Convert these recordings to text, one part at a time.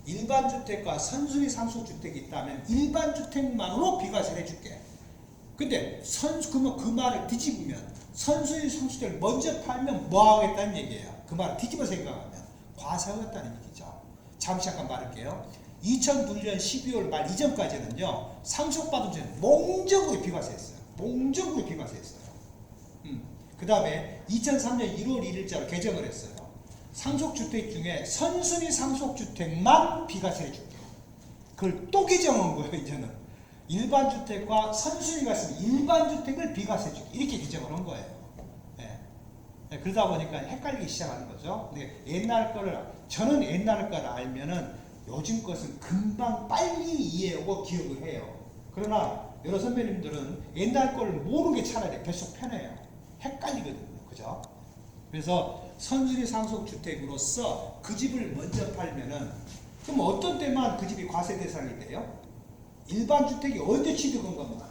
일반 주택과 선순위 상속주택이 있다면 일반 주택만으로 비과세를 해줄게. 근데 그러면 그 말을 뒤집으면 선순위 상속주택을 먼저 팔면 뭐 하겠다는 얘기예요. 그 말을 뒤집어 생각하면 과세하겠다는 얘기죠. 잠시 잠깐 말할게요. 2009년 12월 말 이전까지는요, 상속받은 주택은 몽적으로 비과세했어요. 몽적으로 비과세했어요. 그 다음에 2003년 1월 1일자로 개정을 했어요. 상속주택 중에 선순위 상속주택만 비과세해 줄게요. 그걸 또 개정한 거예요. 이제는 일반 주택과 선순위가 있으면 일반 주택을 비과세해 줄게, 이렇게 개정을 한 거예요. 네. 그러다 보니까 헷갈리기 시작하는 거죠. 근데 저는 옛날 거를 알면은 요즘 것은 금방 빨리 이해하고 기억을 해요. 그러나 여러 선배님들은 옛날 거를 모르는 게 차라리 계속 편해요. 헷갈리거든요. 그죠? 그래서 선순위 상속주택으로서 그 집을 먼저 팔면은, 그럼 어떤 때만 그 집이 과세 대상이 돼요? 일반 주택이 언제 취득한 것만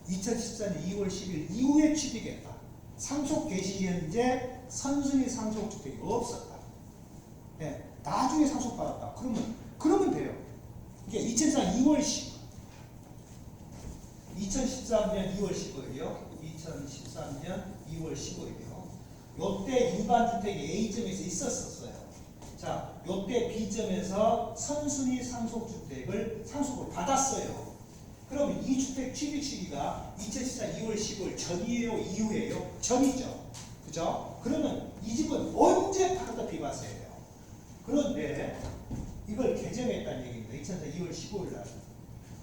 2014년 2월 10일 이후에 취득했다. 상속 개시 현재 선순위 상속주택이 없었다. 네, 나중에 상속받았다. 그러면 돼요. 이게 2013년 2월 15일이요. 2013년 2월 15일이요. 요때 일반 주택이 A점에서 있었어요. 자, 요때 B점에서 선순위 상속주택을 상속을 받았어요. 그럼 이 주택 취득 시기가 2014 2월 15일 전이에요, 이후에요? 전이죠. 그죠? 그러면 이 집은 언제 팔아도 비과세예요. 그런데 이걸 개정했다는 얘기입니다. 2014 2월 15일 날.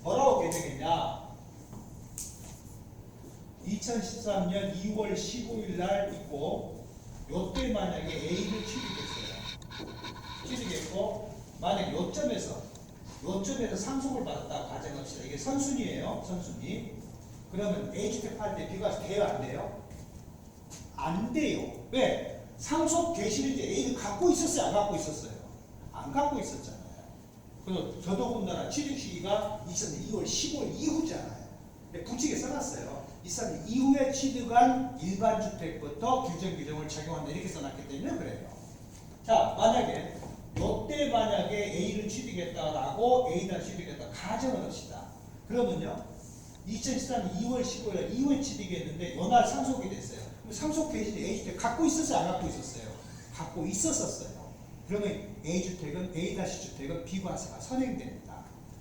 뭐라고 개정했냐? 2013년 2월 15일 날 있고, 요때 만약에 A를 취득했고, 만약 요점에서 상속을 받았다 가정합시다. 이게 선순위예요. 선순위. 그러면 A주택 팔 때 비과세 돼요, 안 돼요? 안 돼요. 왜? 상속 개시를 이제 A를 갖고 있었어요, 안 갖고 있었어요? 안 갖고 있었잖아요. 그래서 더더군다나 취득 시기가 2000년 2월 15일 이후잖아요. 부칙에 써놨어요. 이 사람이 이후에 취득한 일반 주택부터 규정을 적용한다, 이렇게 써놨기 때문에 그래요. 자, 만약에 요때 만약에 A를 취득했다라고 A를 취득했다 가정을 합시다. 그러면요, 2013년 2월 15일 이후에 취득했는데 요날 상속이 됐어요. 그럼 상속 개시 A주택 갖고 있었어요, 안 갖고 있었어요? 갖고 있었어요. 그러면 A-주택은 비과세가 선행됩니다.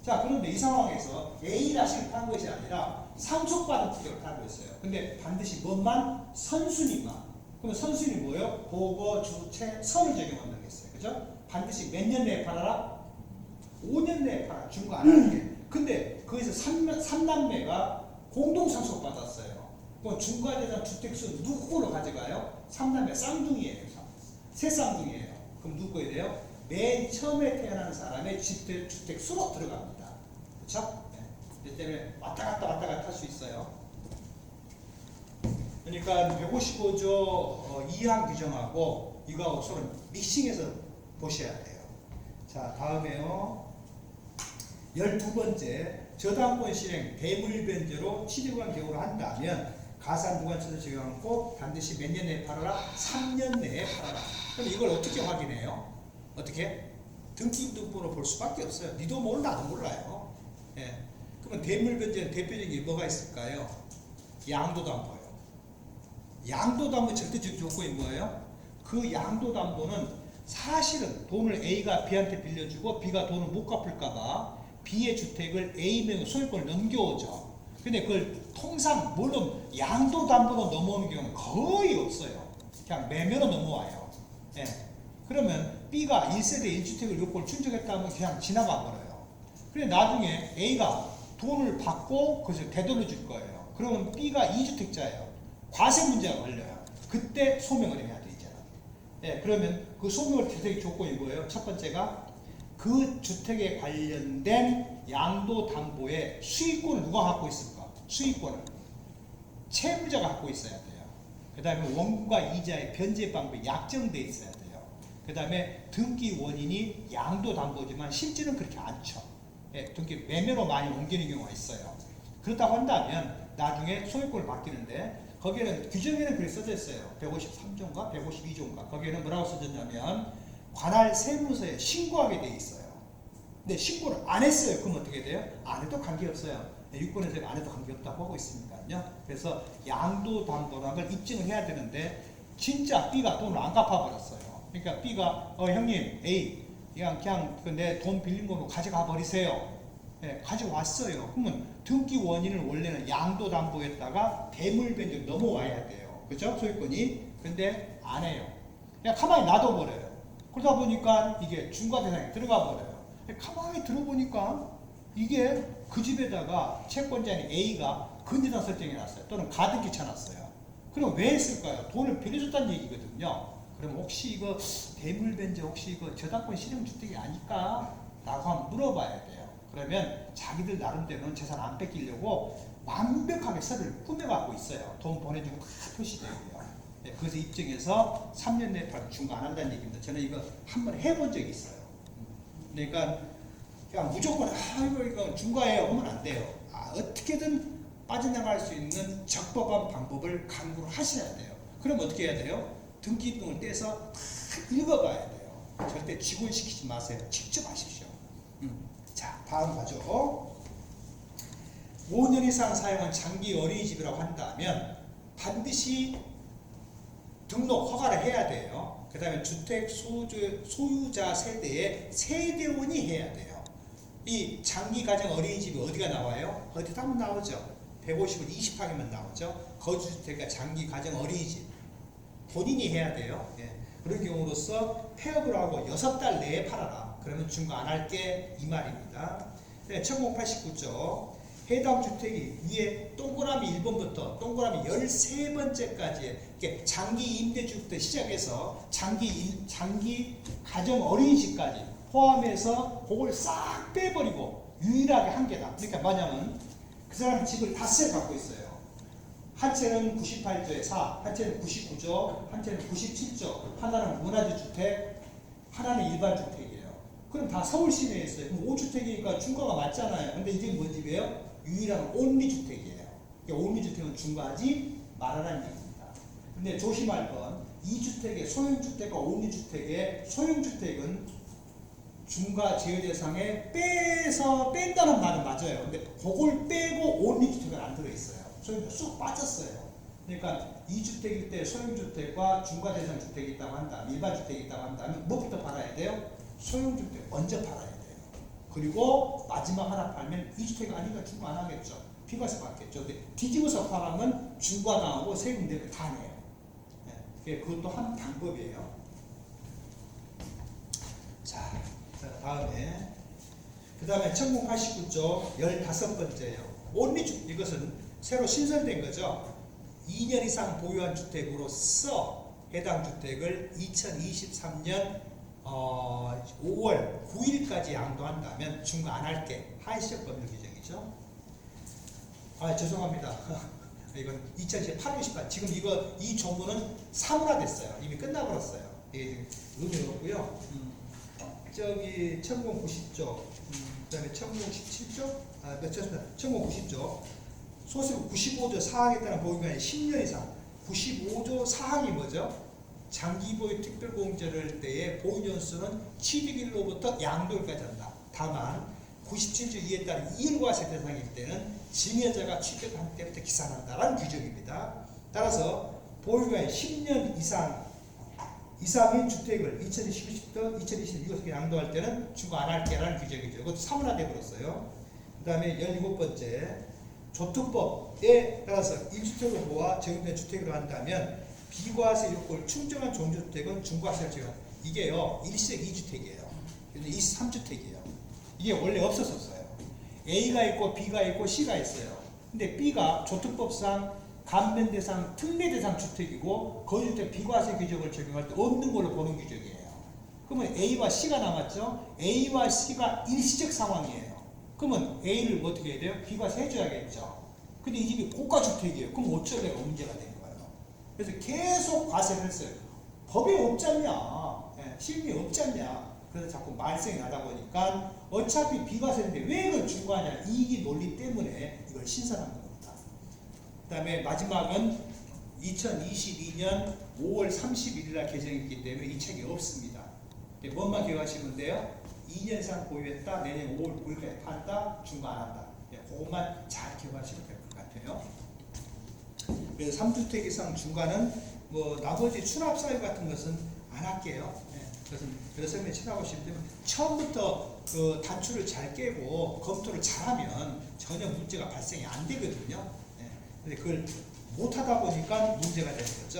자, 그런데 이 상황에서 A-를 판 것이 아니라 상속받은 주택을 팔고 있어요. 근데 반드시 뭐만? 선순위만. 그럼 선순위 뭐예요? 보고, 주체, 선을 적용한다고 했어요. 그죠? 반드시 몇 년 내에 팔아라? 5년 내에 팔아. 중고 안 하는 게. 근데 거기서 3남매가 공동 상속받았어요. 그럼 중과재산 주택수 누구 걸로 가져가요? 3남매 쌍둥이에요. 세 쌍둥이에요. 그럼 누구 거에 돼요? 맨 처음에 태어난 사람의 주택 수로 들어갑니다. 그렇죠? 네. 때문에 왔다 갔다 할 수 있어요. 그러니까 155조 2항 규정하고 이거하고 서로 믹싱해서 보셔야 돼요. 자, 다음에요. 12번째, 저당권 실행 대물변제로 취득한 경우를 한다면 가산무관처를 적용하고 반드시 몇 년 내에 팔아라? 3년 내에 팔아라. 그럼 이걸 어떻게 확인해요? 어떻게? 등기부등본으로 볼 수밖에 없어요. 니도 몰라, 나도 몰라요. 예. 그러면 대물변제는 대표적인 게 뭐가 있을까요? 양도담보요. 양도담보 절대적 조건이 뭐예요? 그 양도담보는 사실은 돈을 A가 B한테 빌려주고 B가 돈을 못 갚을까봐 B의 주택을 A명의 소유권을 넘겨오죠. 근데 그걸 통상 물론 양도담보로 넘어오는 경우는 거의 없어요. 그냥 매매로 넘어와요. 예. 그러면 B가 1세대 1주택을 요건을 충족했다면 그냥 지나가 버려요. 그래 나중에 A가 돈을 받고 그것을 되돌려줄 거예요. 그러면 B가 2주택자예요. 과세 문제가 걸려요. 그때 소명을 해야 돼, 이제는. 예, 그러면 그 소명을 대상의 조건이 뭐예요? 첫 번째가 그 주택에 관련된 양도담보의 수익권을 누가 갖고 있을까? 수익권을 채무자가 갖고 있어야 돼요. 그 다음에 원금과 이자의 변제 방법이 약정돼 있어야 돼요. 그 다음에 등기 원인이 양도담보지만 실제는 그렇게 않죠. 예, 등기 매매로 많이 옮기는 경우가 있어요. 그렇다고 한다면 나중에 소유권을 바뀌는데 거기에는 규정에는 그렇게 써져 있어요. 153조인가 152조인가 거기에는 뭐라고 써졌냐면 관할 세무서에 신고하게 돼 있어요. 근데 신고를 안 했어요. 그럼 어떻게 돼요? 안 해도 관계없어요. 유권에서 안 해도 관계없다고 하고 있으니까요. 그래서 양도담보라는 입증을 해야 되는데 진짜 B가 돈을 안 갚아버렸어요. 그러니까 B가 형님 A 그냥 내 돈 빌린 거로 가져가 버리세요. 예, 가져왔어요. 그러면 등기 원인을 원래는 양도담보에다가 대물변경 넘어와야 돼요. 그죠? 소유권이. 근데 안 해요. 그냥 가만히 놔둬버려요. 그러다 보니까 이게 중과대상에 들어가 버려요. 가만히 들어보니까 이게 그 집에다가 채권자인 A가 근저당 설정해놨어요. 또는 가등기 쳐놨어요. 그럼 왜 했을까요? 돈을 빌려줬다는 얘기거든요. 그럼 혹시 이거 대물변제 혹시 이거 저당권 실용주택이 아닐까? 라고 한번 물어봐야 돼요. 그러면 자기들 나름대로는 재산 안 뺏기려고 완벽하게 서류를 꾸며갖고 있어요. 돈 보내주고 다 표시되고요. 네, 그래서 입증해서 3년 내에 중과 안 한다는 얘기입니다. 저는 이거 한번 해본 적이 있어요. 그러니까 그냥 무조건 이거 중과해요 하면 안 돼요. 어떻게든 빠져나갈 수 있는 적법한 방법을 강구를 하셔야 돼요. 그럼 어떻게 해야 돼요? 등기등을 떼서 다 읽어봐야 돼요. 절대 직원시키지 마세요. 직접 하십시오. 자, 다음 가죠. 5년 이상 사용한 장기 어린이집이라고 한다면 반드시 등록 허가를 해야 돼요. 그 다음에 주택 소유자 세대의 세대원이 해야 돼요. 이 장기가정 어린이집이 어디가 나와요? 어디다 한번 나오죠. 150을 20항이면 나오죠. 거주주택과 장기가정 어린이집 본인이 해야 돼요. 예. 그런 경우로서 폐업을 하고 6달 내에 팔아라. 그러면 중과 안 할게 이 말입니다. 네, 1089조 해당 주택이 위에 동그라미 1번부터 동그라미 13번째까지 장기 임대주택부터 시작해서 장기 가정 어린이집까지 포함해서 그걸 싹 빼버리고 유일하게 한 개다. 그러니까 만약은 그 사람이 집을 닷새 갖고 있어요. 한 채는 98조에 4, 한 채는 99조, 한 채는 97조, 하나는 문화재주택, 하나는 일반주택이에요. 그럼 다 서울 시내에 있어요. 그럼 5주택이니까 중과가 맞잖아요. 근데 이게 뭔 집이에요? 유일한 온리주택이에요. 온리주택은 중과하지 말아라는 얘기입니다. 근데 조심할 건 2주택의 소형주택과 온리주택의 소형주택은 중과 제외 대상에 뺀다는 말은 맞아요. 근데 그걸 빼고 온리주택은 안 들어있어요. 소형주택 쑥 빠졌어요. 그러니까 2주택일 때 소형주택과 중과 대상 주택이 있다고 한다면 일반주택이 있다고 한다면 뭐부터 팔아야 돼요? 소형주택 먼저 팔아야 돼요. 그리고 마지막 하나 팔면 2주택 아니니까 중과 안 하겠죠. 비과세 받겠죠. 근데 뒤집어서 팔면 중과 나오고 세금 내고 다 내요. 네. 그것도 한 방법이에요. 자, 다음에 그 다음에 1089조 15번째예요. 온리주택 이것은 새로 신설된 거죠. 2년 이상 보유한 주택으로서 해당 주택을 2023년 5월 9일까지 양도한다면 중과 안 할게 하시적 법률 규정이죠. 죄송합니다. 이건 2010 8월 18 지금 이 조문은 사문화됐어요. 이미 끝나버렸어요. 이게 의미 없고요. 저기 1090조 그 다음에 1017조 1090조 소수국 95조 사항에 따른 보유기간이 10년 이상 95조 사항이 뭐죠? 장기보유 특별공제를 때의 보유연수는 취득일로부터 양도일까지 한다. 다만 97조 2에 따른 이율과세 대상일 때는 증여자가 취득한 때부터 기산한다라는 규정입니다. 따라서 보유기간이 10년 이상인 주택을 2019부터 2026년 양도할 때는 중과 안 할게라는 규정이죠. 이것도 사문화되어 버렸어요. 그 다음에 17번째 조특법에 따라서 1주택으로 모아 적용된 주택으로 한다면 비과세 요건을 충족한 종주택은 중과세를 적용. 이게요 일시적 2주택이에요. 근데 23주택이에요. 이게 원래 없었어요. A가 있고 B가 있고 C가 있어요. 근데 B가 조특법상 감면대상, 특례대상 주택이고 거주주택 비과세 규정을 적용할 때 없는 걸로 보는 규정이에요. 그러면 A와 C가 남았죠. A와 C가 일시적 상황이에요. 그러면 A를 어떻게 해야 돼요? 비과세 해줘야겠죠. 근데 이 집이 고가주택이에요. 그럼 어쩌다가 문제가 된 거예요. 그래서 계속 과세를 했어요. 법이 없지 않냐. 실비 없지 않냐. 그래서 자꾸 말썽이 나다 보니까 어차피 비과세인데 왜 이걸 중과하냐. 이익이 논리 때문에 이걸 신설한 겁니다. 그 다음에 마지막은 2022년 5월 31일날 개정했기 때문에 이 책이 없습니다. 뭔만 기억하시면 돼요? 2년 이상 보유했다. 내년 5월 9일까지 판다. 중고 안 한다. 네, 그것만 잘 기억하시면 될 것 같아요. 그래서 3주택 이상 중과는 뭐 나머지 추납 사유 같은 것은 안 할게요. 네, 그것은 그래서 쳐다보시면 되면 처음부터 그 단추를 잘 깨고 검토를 잘하면 전혀 문제가 발생이 안 되거든요. 네, 근데 그걸 못 하다 보니까 문제가 되는 거죠.